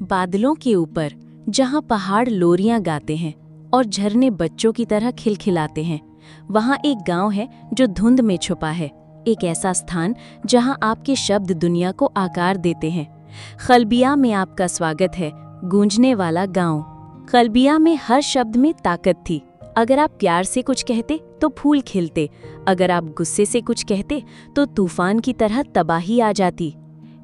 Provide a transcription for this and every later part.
बादलों के ऊपर जहाँ पहाड़ लोरियां गाते हैं और झरने बच्चों की तरह खिलखिलाते हैं, वहाँ एक गांव है जो धुंध में छुपा है। एक ऐसा स्थान जहाँ आपके शब्द दुनिया को आकार देते हैं। खलबिया में आपका स्वागत है, गूंजने वाला गांव। खलबिया में हर शब्द में ताकत थी। अगर आप प्यार से कुछ कहते तो फूल खिलते, अगर आप गुस्से से कुछ कहते तो तूफान की तरह तबाही आ जाती।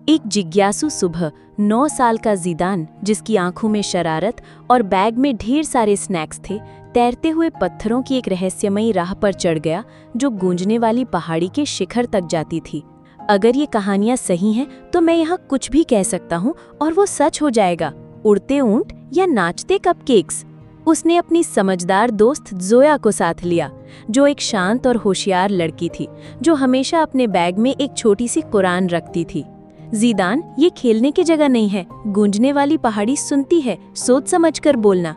एक जिज्ञासु सुबह 9 साल का ज़ीदान, जिसकी आंखों में शरारत और बैग में ढेर सारे स्नैक्स थे, तैरते हुए पत्थरों की एक रहस्यमयी राह पर चढ़ गया जो गूंजने वाली पहाड़ी के शिखर तक जाती थी। अगर ये कहानियां सही हैं तो मैं यहाँ कुछ भी कह सकता हूँ और वो सच हो जाएगा। उड़ते ऊंट या नाचते कपकेक्स। उसने अपनी समझदार दोस्त जोया को साथ लिया, जो एक शांत और होशियार लड़की थी, जो हमेशा अपने बैग में एक छोटी सी कुरान रखती थी। ज़ीदान, ये खेलने की जगह नहीं है, गूंजने वाली पहाड़ी सुनती है, सोच समझकर बोलना।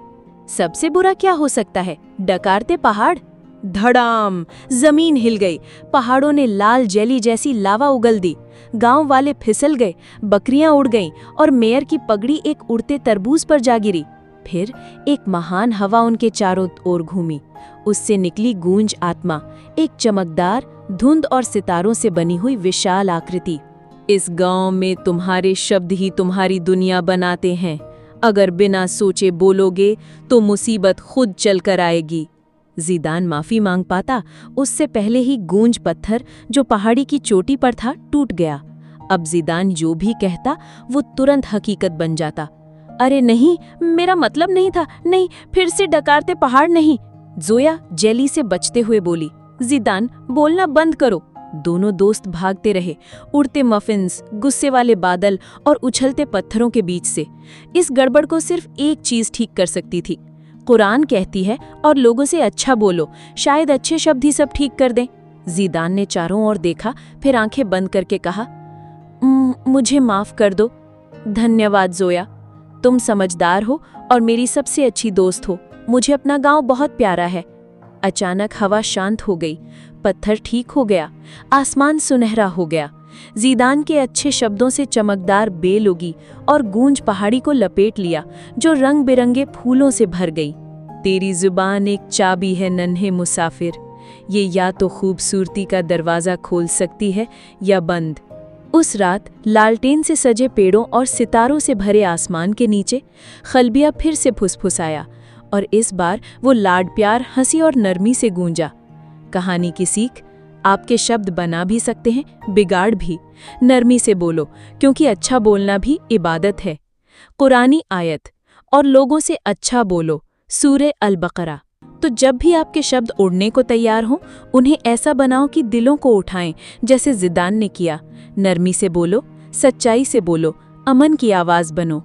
सबसे बुरा क्या हो सकता है? डकारते पहाड़। धड़ाम! जमीन हिल गई। पहाड़ों ने लाल जेली जैसी लावा उगल दी। गांव वाले फिसल गए, बकरियां उड़ गईं और मेयर की पगड़ी एक उड़ते तरबूज पर जा गिरी। फिर एक महान हवा उनके चारों ओर घूमी। उससे निकली गूंज आत्मा, एक चमकदार धुंध और सितारों से बनी हुई विशाल आकृति। इस गांव में तुम्हारे शब्द ही तुम्हारी दुनिया बनाते हैं। अगर बिना सोचे बोलोगे तो मुसीबत खुद चलकर आएगी। ज़ीदान माफी मांग पाता उससे पहले ही गूंज पत्थर जो पहाड़ी की चोटी पर था टूट गया। अब ज़ीदान जो भी कहता वो तुरंत हकीकत बन जाता। अरे नहीं, मेरा मतलब नहीं था, नहीं, फिर से डकारते पहाड़ नहीं। जोया जेली से बचते हुए बोली। ज़ीदान, बोलना बंद करो। दोनों दोस्त भागते रहे, उड़ते मफिन्स, गुस्से वाले बादल और उछलते पत्थरों के बीच से। इस गड़बड़ को सिर्फ एक चीज ठीक कर सकती थी। कुरान कहती है और लोगों से अच्छा बोलो, शायद अच्छे शब्द ही सब ठीक कर दें। ज़ीदान ने चारों ओर देखा, फिर आंखें बंद करके कहा, मुझे माफ कर दो। धन्यवाद जोया, तुम समझदार हो और मेरी सबसे अच्छी दोस्त हो। मुझे अपना गांव बहुत प्यारा है। अचानक हवा शांत हो गई, पत्थर ठीक हो गया, आसमान सुनहरा हो गया। ज़ीदान के अच्छे शब्दों से चमकदार बेल उगी और गूंज पहाड़ी को लपेट लिया, जो रंग बिरंगे फूलों से भर गई। तेरी जुबान एक चाबी है नन्हे मुसाफिर, ये या तो खूबसूरती का दरवाज़ा खोल सकती है या बंद। उस रात लालटेन से सजे पेड़ों और सितारों से भरे आसमान के नीचे खलबिया फिर से फुसफुसाया, और इस बार वो लाड प्यार, हंसी और नरमी से गूंजा। कहानी की सीख, आपके शब्द बना भी सकते हैं, बिगाड़ भी। नरमी से बोलो, क्योंकि अच्छा बोलना भी इबादत है। कुरानी आयत, और लोगों से अच्छा बोलो, सूरे अल-बकरा। तो जब भी आपके शब्द उड़ने को तैयार हों, उन्हें ऐसा बनाओ कि दिलों को उठाएं, जैसे ज़ीदान ने किया। नरमी से बोलो, सच्चाई से बोलो, अमन की आवाज़ बनो।